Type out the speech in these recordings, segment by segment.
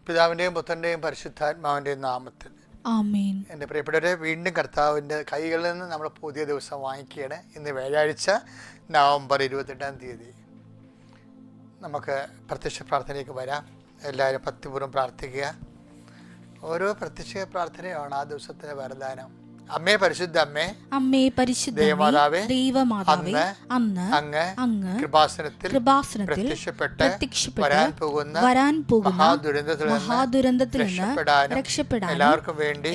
പിതാവിൻ്റെയും പുത്രൻ്റെയും പരിശുദ്ധാത്മാവിൻ്റെയും നാമത്തിൽ ആമേൻ. എൻ്റെ പ്രിയപ്പെട്ടവരെ, വീണ്ടും കർത്താവിൻ്റെ കൈകളിൽ നിന്ന് നമ്മൾ പുതിയ ദിവസം വാങ്ങിക്കുകയാണ്. ഇന്ന് വ്യാഴാഴ്ച നവംബർ 28 നമുക്ക് പ്രത്യക്ഷ പ്രാർത്ഥനയ്ക്ക് വരാം. എല്ലാവരും ഭക്തിപൂർവ്വം പ്രാർത്ഥിക്കുക. ഓരോ പ്രത്യക്ഷ പ്രാർത്ഥനയാണ് ആ ദിവസത്തിൻ്റെ വരദാനം. അമ്മേ പരിശുദ്ധ അമ്മേ, അമ്മേ പരിശുദ്ധ ദൈവമാതാവേ, ദൈവമാതാവേ, അന്ന് അങ്ങ് കൃപാസനത്തിൽ പ്രത്യക്ഷപ്പെട്ട് വരാൻ പോകുന്ന മഹാദുരന്തത്തിൽ നിന്ന് രക്ഷപ്പെടാനും എല്ലാവർക്കും വേണ്ടി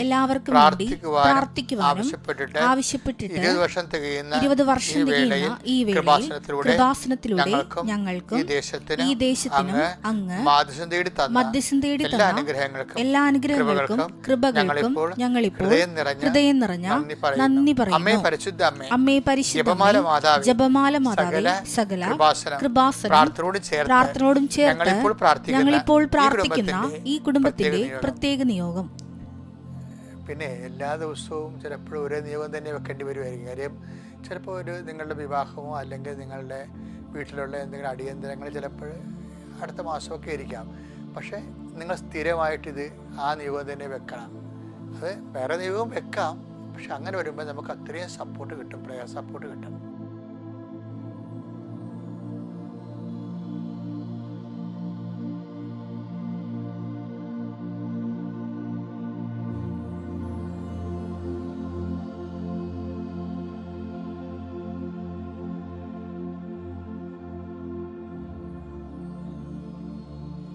പ്രാർത്ഥിക്കുവാനും ആവശ്യപ്പെട്ടിട്ട് 20 വർഷം തികയുന്ന ഈ വേളയിൽ കൃപാസനത്തിലൂടെ ഞങ്ങൾക്കും ഈ ദേശത്തിനും അങ്ങ് മധ്യസ്ഥം തേടി തന്ന എല്ലാ അനുഗ്രഹങ്ങൾക്കും കൃപകൾക്കും ഞങ്ങളിപ്പോൾ ഹൃദയം നിറഞ്ഞ നന്ദി പറയുന്നു. അമ്മേ പരിശുദ്ധ ജപമാല മാതാവേ, സകല കൃപാസനം പ്രാർത്ഥനയോടും ചേർത്ത് ഞങ്ങളിപ്പോൾ പ്രാർത്ഥിക്കുന്ന ഈ കുടുംബത്തിന്റെ പ്രത്യേക നിയോഗം. പിന്നെ എല്ലാ ദിവസവും ചിലപ്പോൾ ഒരേ നിയോഗം തന്നെ വെക്കേണ്ടി വരുമായിരിക്കും. കാര്യം ചിലപ്പോൾ നിങ്ങളുടെ വിവാഹമോ അല്ലെങ്കിൽ നിങ്ങളുടെ വീട്ടിലുള്ള എന്തെങ്കിലും അടിയന്തരങ്ങൾ ചിലപ്പോൾ അടുത്ത മാസമൊക്കെ ഇരിക്കാം. പക്ഷേ നിങ്ങൾ സ്ഥിരമായിട്ടിത് ആ നിയോഗം തന്നെ വെക്കണം. അത് വേറെ നിയോഗം വെക്കാം, പക്ഷെ അങ്ങനെ വരുമ്പോൾ നമുക്ക് അത്രയും സപ്പോർട്ട് കിട്ടും, പ്രയർ സപ്പോർട്ട് കിട്ടും.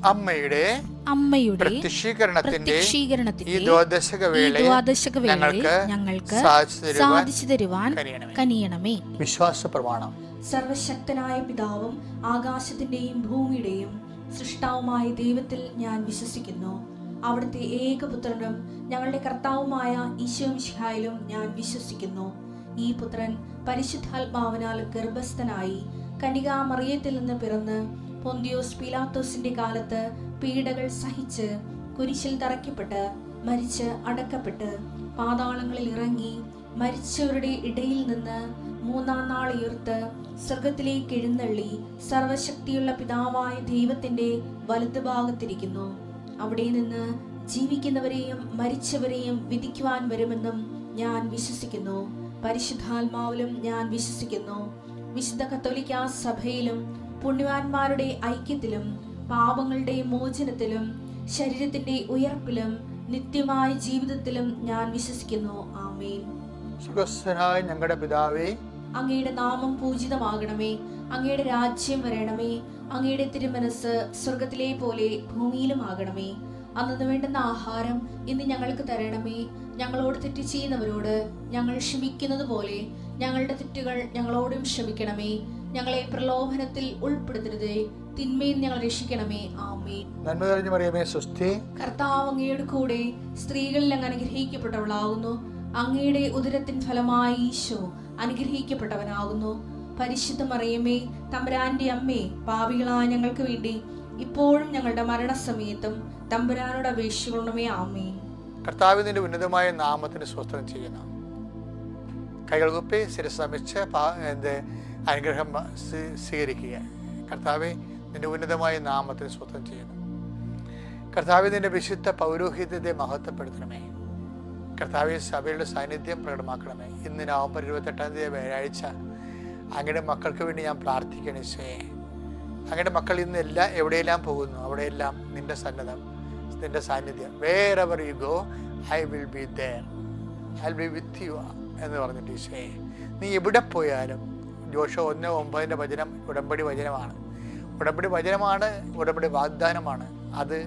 അമ്മയുടെ പ്രത്യക്ഷീകരണത്തിന്റെ ഈ ദ്വാദശക വേളയിൽ ഞങ്ങൾക്ക് സാധിച്ചു തരുവാൻ കനിയണമേ. വിശ്വാസ പ്രമാണം. സർവശക്തനായ പിതാവും ആകാശത്തിന്റെയും ഭൂമിയുടെയും സൃഷ്ടാവുമായ ദൈവത്തിൽ ഞാൻ വിശ്വസിക്കുന്നു. അവിടുത്തെ ഏകപുത്രനും ഞങ്ങളുടെ കർത്താവുമായ ഈശോ മിശിഹായിലും ഞാൻ വിശ്വസിക്കുന്നു. ഈ പുത്രൻ പരിശുദ്ധാത്മാവിനാൽ ഗർഭസ്ഥനായി കന്യകാമറിയത്തിൽ നിന്ന് പിറന്ന് പൊന്തിയോസ് പീലാത്തോസിന്റെ കാലത്ത് പീഡകൾ സഹിച്ച് കുരിശിൽ തറയ്ക്കപ്പെട്ട് മരിച്ച് അടക്കപ്പെട്ട് പാതാളങ്ങളിൽ ഇറങ്ങി മരിച്ചവരുടെ ഇടയിൽ നിന്ന് 3-ാം നാൾ ഉയർത്ത് സ്വർഗത്തിലേക്ക് എഴുന്നള്ളി സർവശക്തിയുള്ള പിതാവായ ദൈവത്തിന്റെ വലതുഭാഗത്തിരിക്കുന്നു. അവിടെ നിന്ന് ജീവിക്കുന്നവരെയും മരിച്ചവരെയും വിധിക്കുവാൻ വരുമെന്നും ഞാൻ വിശ്വസിക്കുന്നു. പരിശുദ്ധാത്മാവിലും ഞാൻ വിശ്വസിക്കുന്നു. വിശുദ്ധ കത്തോലിക്കാ സഭയിലും പുണ്യവാന്മാരുടെ ഐക്യത്തിലും പാപങ്ങളുടെ മോചനത്തിലും ശരീരത്തിന്റെ ഉയർപ്പിലും നിത്യമായ ജീവിതത്തിലും ഞാൻ വിശ്വസിക്കുന്നു. ആമേൻ. സ്വർഗ്ഗസ്ഥനായ ഞങ്ങളുടെ പിതാവേ, അങ്ങയുടെ നാമം പൂജിതമാകണമേ. അങ്ങയുടെ രാജ്യം വരണമേ. അങ്ങയുടെ തിരുമനസ് സ്വർഗത്തിലെ പോലെ ഭൂമിയിലും ആകണമേ. അന്നു വേണ്ടുന്ന ആഹാരം ഇന്ന് ഞങ്ങൾക്ക് തരണമേ. ഞങ്ങളോട് തെറ്റ് ചെയ്യുന്നവരോട് ഞങ്ങൾ ക്ഷമിക്കുന്നത് പോലെ ഞങ്ങളുടെ തെറ്റുകൾ ഞങ്ങളോടും ക്ഷമിക്കണമേ. ഞങ്ങളെ പ്രലോഭനത്തിൽ ഉൾപ്പെടുത്തരുതേ, തിന്മയിൽ ഞങ്ങൾ രക്ഷിക്കണമേ. ആമേൻ. നന്മ നിറഞ്ഞ മറിയമേ, സ്വസ്തി. കർത്താവ് അങ്ങയുടെ കൂടെ സ്ത്രീകളിൽ അങ്ങ് അനുഗ്രഹിക്കപ്പെട്ടവളാകുന്നു. അങ്ങയുടെ ഉദരത്തിൻ ഫലമായി ഈശോ അനുഗ്രഹിക്കപ്പെട്ടവനാകുന്നു. പരിശുദ്ധ മറിയമേ, തമ്പുരാന്റെ അമ്മേ, പാപികളായ ഞങ്ങൾക്ക് വേണ്ടി ഇപ്പോഴും ഞങ്ങളുടെ മരണസമയത്തും തമ്പുരാനോട് അപേക്ഷിക്കണമേ. ആമേൻ. കർത്താവിന്റെ ഉന്നതമായ നാമത്തിന് സ്വസ്ത്രം ചെയ്യുന്നു. കൈകൾ കുപ്പി ശിരസമിച്ച് അനുഗ്രഹം സ്വീകരിക്കുക. കർത്താവെ, നിന്റെ ഉന്നതമായ നാമത്തിന് സ്വസ്ത്രം ചെയ്യുന്നു. കർത്താവെ, നിന്റെ വിശുദ്ധ പൗരോഹിത്യത്തെ മഹത്വപ്പെടുത്തണമേ. കർത്താവെ, സഭയുടെ സാന്നിധ്യം പ്രകടമാക്കണമേ. ഇന്ന് നവംബർ 28 വ്യാഴാഴ്ച അങ്ങയുടെ മക്കൾക്ക് വേണ്ടി ഞാൻ പ്രാർത്ഥിക്കണേ. അങ്ങയുടെ മക്കൾ ഇന്ന് എവിടെയെല്ലാം പോകുന്നു അവിടെയെല്ലാം നിന്റെ സന്നദ്ധം, നിന്റെ സാന്നിധ്യം. Wherever you go, I will be there. I'll be with you എന്ന് പറഞ്ഞിട്ട് ഈശോയെ, നീ എവിടെ പോയാലും. ജോഷുവ 1:9 വചനം ഉടമ്പടി വചനമാണ്. ഉടമ്പടി വാഗ്ദാനമാണ്. അത്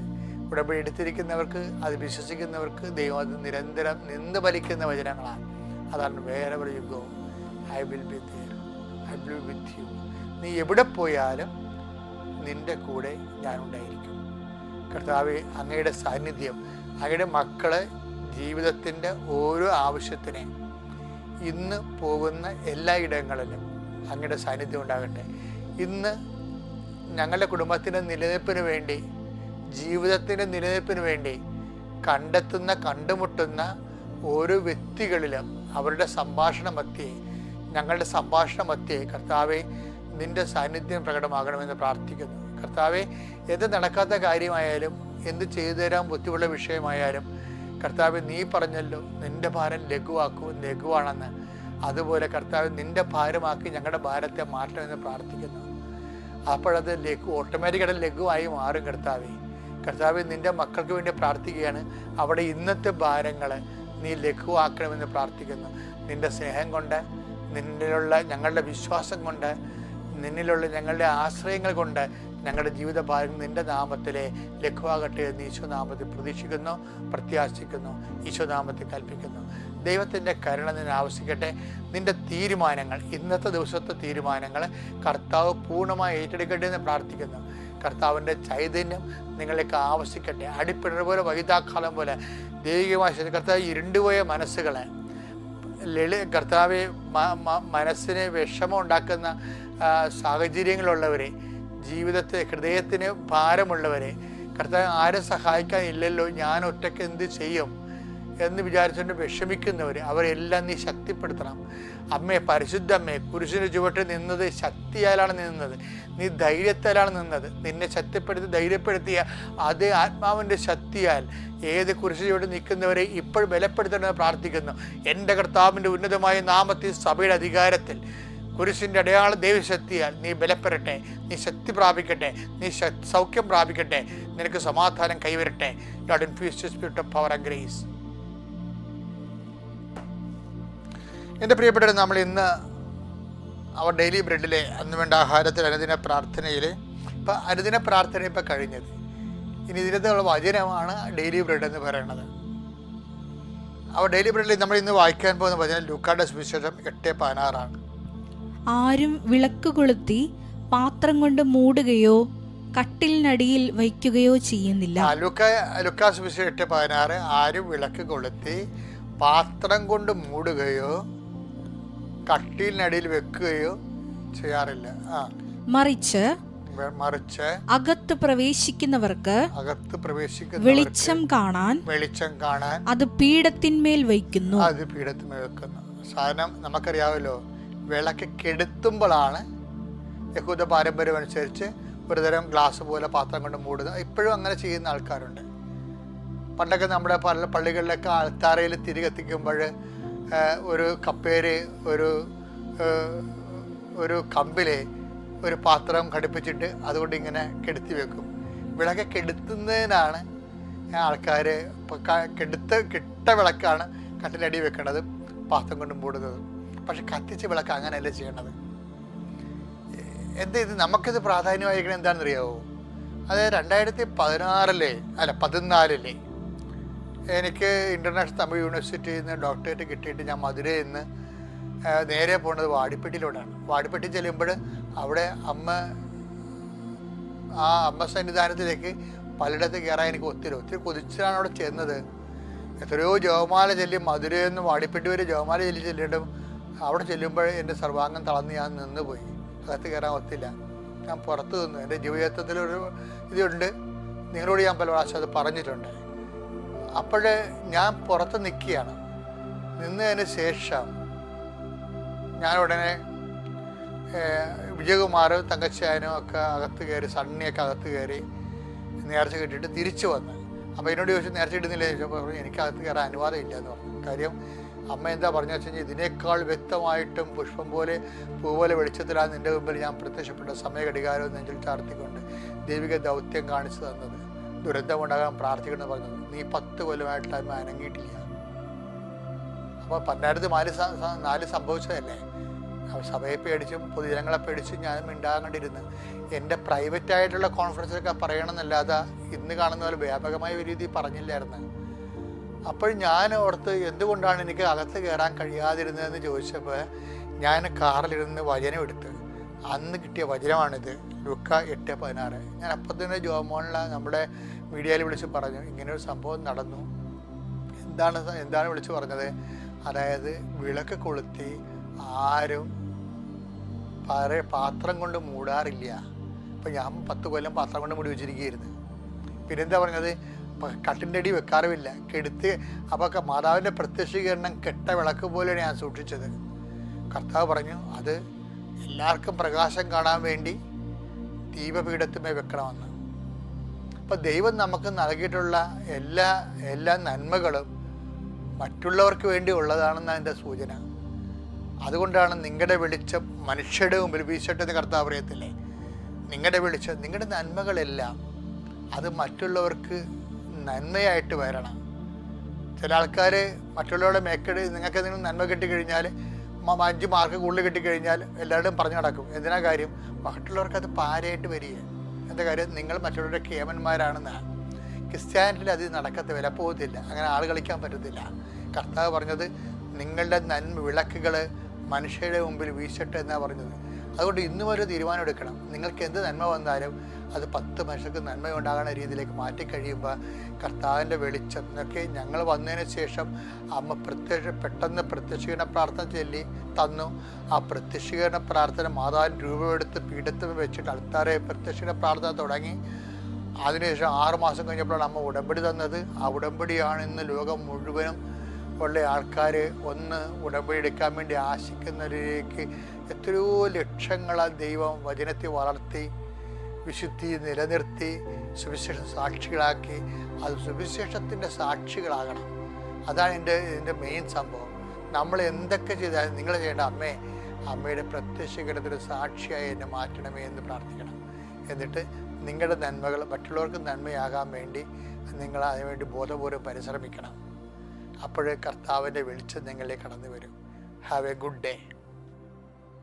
ഉടമ്പടി എടുത്തിരിക്കുന്നവർക്ക്, അത് വിശ്വസിക്കുന്നവർക്ക് ദൈവം അത് നിരന്തരം നിന്ന് ഫലിക്കുന്ന വചനങ്ങളാണ്. അതാണ് wherever you go, I will be there. I will be with you. നീ എവിടെ പോയാലും നിന്റെ കൂടെ ഞാനുണ്ടായിരിക്കും. കർത്താവെ, അങ്ങയുടെ സാന്നിധ്യം അങ്ങയുടെ മക്കളെ ജീവിതത്തിൻ്റെ ഓരോ ആവശ്യത്തിനെ ഇന്ന് പോകുന്ന എല്ലാ ഇടങ്ങളിലും അങ്ങയുടെ സാന്നിധ്യം ഉണ്ടാകട്ടെ. ഇന്ന് ഞങ്ങളുടെ കുടുംബത്തിൻ്റെ നിലനിൽപ്പിന് വേണ്ടി, ജീവിതത്തിൻ്റെ നിലനിൽപ്പിന് വേണ്ടി കണ്ടുമുട്ടുന്ന ഓരോ വ്യക്തികളിലും അവരുടെ ഞങ്ങളുടെ സംഭാഷണ മധ്യേ കർത്താവെ, നിന്റെ സാന്നിധ്യം പ്രകടമാകണമെന്ന് പ്രാർത്ഥിക്കുന്നു. കർത്താവെ, എന്ത് നടക്കാത്ത കാര്യമായാലും എന്ത് ചെയ്തു തരാൻ ബുദ്ധിമുട്ടുള്ള വിഷയമായാലും കർത്താവ് നീ പറഞ്ഞല്ലോ നിൻ്റെ ഭാരം ലഘുവാണെന്ന്. അതുപോലെ കർത്താവ് നിൻ്റെ ഭാരമാക്കി ഞങ്ങളുടെ ഭാരത്തെ മാറ്റണമെന്ന് പ്രാർത്ഥിക്കുന്നു. അപ്പോഴത് ഓട്ടോമാറ്റിക്കായിട്ട് ലഘുവായി മാറും. കർത്താവ് നിൻ്റെ മക്കൾക്ക് വേണ്ടി പ്രാർത്ഥിക്കുകയാണ്. അവിടെ ഇന്നത്തെ ഭാരങ്ങൾ നീ ലഘുവാക്കണമെന്ന് പ്രാർത്ഥിക്കുന്നു. നിൻ്റെ സ്നേഹം കൊണ്ട്, നിന്നിലുള്ള ഞങ്ങളുടെ വിശ്വാസം കൊണ്ട്, നിന്നിലുള്ള ഞങ്ങളുടെ ആശ്രയങ്ങൾ കൊണ്ട് ഞങ്ങളുടെ ജീവിതഭാരം നിൻ്റെ നാമത്തിലെ ലഘുവാകട്ടെ എന്ന് ഈശോനാമത്തിൽ പ്രതീക്ഷിക്കുന്നു, പ്രത്യാശിക്കുന്നു, ഈശോനാമത്തിൽ കൽപ്പിക്കുന്നു. ദൈവത്തിൻ്റെ കരുണ നിന്നെ ആവശ്യിക്കട്ടെ. നിൻ്റെ തീരുമാനങ്ങൾ, ഇന്നത്തെ ദിവസത്തെ തീരുമാനങ്ങൾ കർത്താവ് പൂർണ്ണമായി ഏറ്റെടുക്കട്ടെ എന്ന് പ്രാർത്ഥിക്കുന്നു. കർത്താവിൻ്റെ ചൈതന്യം നിങ്ങളിലേക്ക് ആവശ്യിക്കട്ടെ. അടിപ്പിണർ പോലെ വൈതാക്കാലം പോലെ ദൈവികമായ കർത്താവ് ഇരുണ്ടുപോയ മനസ്സുകളെ കർത്താവ് മനസ്സിന് വിഷമം ഉണ്ടാക്കുന്ന സാഹചര്യങ്ങളുള്ളവരെ, ജീവിതത്തെ ഹൃദയത്തിന് ഭാരമുള്ളവരെ, കർത്താവ് ആരും സഹായിക്കാൻ ഇല്ലല്ലോ, ഞാൻ ഒറ്റയ്ക്ക് എന്ത് ചെയ്യും എന്ന് വിചാരിച്ചുകൊണ്ട് വിഷമിക്കുന്നവർ, അവരെല്ലാം നീ ശക്തിപ്പെടുത്തണം. അമ്മേ, പരിശുദ്ധ അമ്മേ, കുരിശിന് ചുവട്ടിൽ നിന്നത് ശക്തിയാലാണ് നിന്നത്, നീ ധൈര്യത്താലാണ് നിന്നത്. നിന്നെ ശക്തിപ്പെടുത്തി ധൈര്യപ്പെടുത്തിയ അതേ ആത്മാവിൻ്റെ ശക്തിയാൽ ഏത് കുരിശിന് ചുവട്ടിൽ നിൽക്കുന്നവരെ ഇപ്പോൾ ബലപ്പെടുത്തണമെന്ന് പ്രാർത്ഥിക്കുന്നു. എൻ്റെ കർത്താവിൻ്റെ ഉന്നതമായ നാമത്തിൽ, സഭയുടെ അധികാരത്തിൽ, കുരിശിൻ്റെ അടയാള ദൈവശക്തിയാൽ നീ ബലപ്പെടട്ടെ, നീ ശക്തി പ്രാപിക്കട്ടെ, നീ സൗഖ്യം പ്രാപിക്കട്ടെ, നിനക്ക് സമാധാനം കൈവരട്ടെ. Lord infuse the spirit of power and grace. എൻ്റെ പ്രിയപ്പെട്ടവർ, നമ്മൾ ഇന്ന് അവർ ഡെയിലി ബ്രെഡിലെ അന്ന് വേണ്ട ആഹാരത്തിൽ അനുദിന പ്രാർത്ഥനയിൽ ഇപ്പം അനുദിന പ്രാർത്ഥന ഇപ്പം കഴിഞ്ഞത്. ഇനി ഇതിനകത്തുള്ള വചനമാണ് ഡെയിലി ബ്രെഡ് എന്ന് പറയുന്നത്. അവർ ഡെയിലി ബ്രെഡിൽ നമ്മൾ ഇന്ന് വായിക്കാൻ പോകുന്ന വചനം ലൂക്കായുടെ സുവിശേഷം 8:16. ആരും വിളക്ക് കൊളുത്തി പാത്രം കൊണ്ട് മൂടുകയോ കട്ടിലിനടിയിൽ വയ്ക്കുകയോ ചെയ്യുന്നില്ല. ലൂക്കാ സുവിശേഷം 8:16. ആരും വിളക്ക് കൊളുത്തി പാത്രം കൊണ്ട് മൂടുകയോ കട്ടിലിനടിയിൽ വെക്കുകയോ ചെയ്യാറില്ല. മറിച്ച് അകത്ത് പ്രവേശിക്കുന്നവർക്ക് വെളിച്ചം കാണാൻ അത് പീഠത്തിന്മേൽ വയ്ക്കുന്നു. സാധനം നമുക്കറിയാമല്ലോ, വിളക്ക് കെടുത്തുമ്പോഴാണ് യഹൂദ പാരമ്പര്യം അനുസരിച്ച് ഒരുതരം ഗ്ലാസ് പോലെ പാത്രം കൊണ്ട് മൂടുന്നത്. ഇപ്പോഴും അങ്ങനെ ചെയ്യുന്ന ആൾക്കാരുണ്ട്. പണ്ടൊക്കെ നമ്മുടെ പല പള്ളികളിലൊക്കെ അൾത്താരയിൽ തിരി കത്തിക്കുമ്പോൾ ഒരു കപ്പേര് ഒരു കമ്പിലെ ഒരു പാത്രം ഘടിപ്പിച്ചിട്ട് അതുകൊണ്ട് ഇങ്ങനെ കെടുത്തി വെക്കും. വിളക്ക് കെടുത്തുന്നതിനാണ് ആൾക്കാർ കിട്ട വിളക്കാണ് കട്ടിലടി വെക്കേണ്ടത്, പാത്രം കൊണ്ട് മൂടുന്നത്. പക്ഷെ കത്തിച്ച വിളക്ക് അങ്ങനെയല്ല ചെയ്യേണ്ടത്. ഇത് നമുക്കിത് പ്രാധാന്യമായിരിക്കണം. എന്താണെന്നറിയാവോ? അത് 2014 എനിക്ക് ഇൻ്റർനാഷണൽ തമിഴ് യൂണിവേഴ്സിറ്റിയിൽ നിന്ന് ഡോക്ടറേറ്റ് കിട്ടിയിട്ട് ഞാൻ മധുരയിൽ നിന്ന് നേരെ പോകുന്നത് വാടിപ്പെട്ടിയിലൂടെയാണ്. വാടിപ്പെട്ടി ചെല്ലുമ്പോൾ അവിടെ അമ്മ സന്നിധാനത്തിലേക്ക് പലയിടത്ത് കയറാൻ എനിക്ക് ഒത്തിരി കൊതിച്ചാണ് അവിടെ ചെന്നത്. എത്രയോ ജപമാല ചൊല്ലി മധുരയിൽ നിന്ന് വാടിപ്പെട്ടി വരെ ജപമാല ചെല്ലിയിട്ടും അവിടെ ചെല്ലുമ്പോൾ എൻ്റെ സർവാംഗം തളർന്ന് ഞാൻ നിന്ന് പോയി. അകത്ത് കയറാൻ ഒത്തില്ല. ഞാൻ പുറത്ത് നിന്നു. എൻ്റെ ജീവിതത്തിലൊരു ഇതുണ്ട്, നിങ്ങളോട് ഞാൻ പല പ്രാവശ്യം അത് പറഞ്ഞിട്ടുണ്ട്. അപ്പോൾ ഞാൻ പുറത്ത് നിൽക്കുകയാണ്. നിന്നതിന് ശേഷം ഞാൻ ഉടനെ വിജയകുമാർ തങ്കച്ചായനും ഒക്കെ അകത്ത് കയറി, സണ്ണിയൊക്കെ അകത്ത് കയറി നേർച്ച കിട്ടിയിട്ട് തിരിച്ചു വന്ന്. അപ്പോൾ എന്നോട് ചോദിച്ചു നേർച്ച കിട്ടുന്നില്ല ചോദിച്ചപ്പോൾ പറഞ്ഞു എനിക്കകത്ത് കയറാൻ അനുവാദം ഇല്ല എന്ന് പറഞ്ഞു. കാര്യം അമ്മ എന്താ പറഞ്ഞു വെച്ച് കഴിഞ്ഞാൽ ഇതിനേക്കാൾ വ്യക്തമായിട്ടും പുഷ്പം പോലെ പൂ പോലെ വെളിച്ചത്തിലാണ് നിൻ്റെ മുമ്പിൽ ഞാൻ പ്രത്യക്ഷപ്പെട്ട സമയഘടികാരവും നെഞ്ചിൽ ചാർത്തിക്കൊണ്ട് ദൈവിക ദൗത്യം കാണിച്ചു തന്നത്. ദുരന്തമുണ്ടാകാൻ പ്രാർത്ഥിക്കണമെന്ന് പറഞ്ഞത്. നീ 10 കൊല്ലമായിട്ട് അമ്മ അനങ്ങിയിട്ടില്ല. അപ്പോൾ 2004 സംഭവിച്ചതല്ലേ. സഭയെ പേടിച്ചും പൊതുജനങ്ങളെ പേടിച്ചും ഞാൻ മിണ്ടാകണ്ടിരുന്ന് എൻ്റെ പ്രൈവറ്റായിട്ടുള്ള കോൺഫറൻസിലൊക്കെ പറയണമെന്നല്ലാതെ ഇന്ന് കാണുന്ന പോലെ വ്യാപകമായ ഒരു രീതിയിൽ പറഞ്ഞില്ലായിരുന്നു. അപ്പോൾ ഞാൻ ഓർത്ത് എന്തുകൊണ്ടാണ് എനിക്ക് അകത്ത് കയറാൻ കഴിയാതിരുന്നതെന്ന് ചോദിച്ചപ്പോൾ ഞാൻ കാറിലിരുന്ന് വചനം എടുത്ത് അന്ന് കിട്ടിയ വചനമാണിത്, ലൂക്കാ 8:16. ഞാൻ അപ്പം തന്നെ ജോമോണിലെ നമ്മുടെ മീഡിയയിൽ വിളിച്ച് പറഞ്ഞു ഇങ്ങനെയൊരു സംഭവം നടന്നു. എന്താണ് വിളിച്ച് പറഞ്ഞത്? അതായത് വിളക്ക് കൊളുത്തി ആരും പാത്രം കൊണ്ട് മൂടാറില്ല. ഇപ്പം ഞാൻ 10 കൊല്ലം പാത്രം കൊണ്ട് മൂടി വെച്ചിരിക്കുകയായിരുന്നു. പിന്നെന്താ പറഞ്ഞത്? കട്ടിൻ്റെ അടി വെക്കാറുമില്ല, കെടുത്ത്. അപ്പോൾ മാതാവിൻ്റെ പ്രത്യക്ഷീകരണം കെട്ട വിളക്ക് പോലെയാണ് ഞാൻ സൂക്ഷിച്ചത്. കർത്താവ് പറഞ്ഞു അത് എല്ലാവർക്കും പ്രകാശം കാണാൻ വേണ്ടി ദീപപീഠത്തുമേ വെക്കണമെന്ന്. അപ്പം ദൈവം നമുക്ക് നൽകിയിട്ടുള്ള എല്ലാ നന്മകളും മറ്റുള്ളവർക്ക് വേണ്ടി ഉള്ളതാണെന്നാണ് എൻ്റെ സൂചന. അതുകൊണ്ടാണ് നിങ്ങളുടെ വെളിച്ചം മനുഷ്യരുടെ മുമ്പിൽ വീശട്ടെ എന്ന് കർത്താവ് പറയത്തില്ലേ. നിങ്ങളുടെ വെളിച്ചം, നിങ്ങളുടെ നന്മകളെല്ലാം അത് മറ്റുള്ളവർക്ക് നന്മയായിട്ട് വരണം. ചില ആൾക്കാർ മറ്റുള്ളവരുടെ മേക്കട് നിങ്ങൾക്ക് എന്തെങ്കിലും നന്മ കിട്ടിക്കഴിഞ്ഞാൽ 5 മാർക്ക് കൂടുതൽ കിട്ടിക്കഴിഞ്ഞാൽ എല്ലാവരുടെയും പറഞ്ഞു നടക്കും. എന്തിനാ കാര്യം? മറ്റുള്ളവർക്ക് അത് പാരയായിട്ട് വരിക. എന്താ കാര്യം? നിങ്ങൾ മറ്റുള്ളവരുടെ കേമന്മാരാണെന്നാണ്. ക്രിസ്ത്യാനിറ്റിയിൽ അത് നടക്കത്തെ വില പോകത്തില്ല. അങ്ങനെ ആൾ കളിക്കാൻ പറ്റത്തില്ല. കർത്താവ് പറഞ്ഞത് നിങ്ങളുടെ നന്മ വിളക്കുകൾ മനുഷ്യരുടെ മുമ്പിൽ വീശട്ടെ എന്നാണ് പറഞ്ഞത്. അതുകൊണ്ട് ഇന്നും ഒരു തീരുമാനം എടുക്കണം. നിങ്ങൾക്ക് എന്ത് നന്മ വന്നാലും അത് 10 മനുഷ്യർക്ക് നന്മ ഉണ്ടാകുന്ന രീതിയിലേക്ക് മാറ്റിക്കഴിയുമ്പോൾ കർത്താവിൻ്റെ വെളിച്ചം എന്നൊക്കെ ഞങ്ങൾ വന്നതിന് ശേഷം അമ്മ പെട്ടെന്ന് പ്രത്യക്ഷീകരണ പ്രാർത്ഥന ചൊല്ലി തന്നു. ആ പ്രത്യക്ഷീകരണ പ്രാർത്ഥന മാതാവിൻ രൂപമെടുത്ത് പീഠത്തിൽ വെച്ചിട്ട് അൾത്താരെ പ്രത്യക്ഷീകരണ പ്രാർത്ഥന തുടങ്ങി. അതിനുശേഷം 6 മാസം കഴിഞ്ഞപ്പോഴാണ് അമ്മ ഉടമ്പടി തന്നത്. ആ ഉടമ്പടിയാണ് ഇന്ന് ലോകം മുഴുവനും ഉള്ള ആൾക്കാർ ഒന്ന് ഉടമ്പടി എടുക്കാൻ വേണ്ടി ആശിക്കുന്നവരിലേക്ക് എത്രയോ ലക്ഷങ്ങളാൽ ദൈവം വചനത്തെ വളർത്തി വിശുദ്ധി നിലനിർത്തി സുവിശേഷ സാക്ഷികളാക്കി. അത് സുവിശേഷത്തിൻ്റെ സാക്ഷികളാകണം. അതാണ് ഇതിൻ്റെ മെയിൻ സംഭവം. നമ്മൾ എന്തൊക്കെ ചെയ്താലും നിങ്ങൾ ചെയ്യേണ്ട അമ്മയുടെ പ്രത്യക്ഷീകരണത്തിന് സാക്ഷിയായി എന്നെ മാറ്റണമേ എന്ന് പ്രാർത്ഥിക്കണം. എന്നിട്ട് നിങ്ങളുടെ നന്മകൾ മറ്റുള്ളവർക്ക് നന്മയാകാൻ വേണ്ടി നിങ്ങൾ അതിനുവേണ്ടി ബോധപൂർവ്വം പരിശ്രമിക്കണം. അപ്പോഴേ കർത്താവിൻ്റെ വെളിച്ചം നിങ്ങളിലേക്ക് കടന്നു വരും. Have A good day.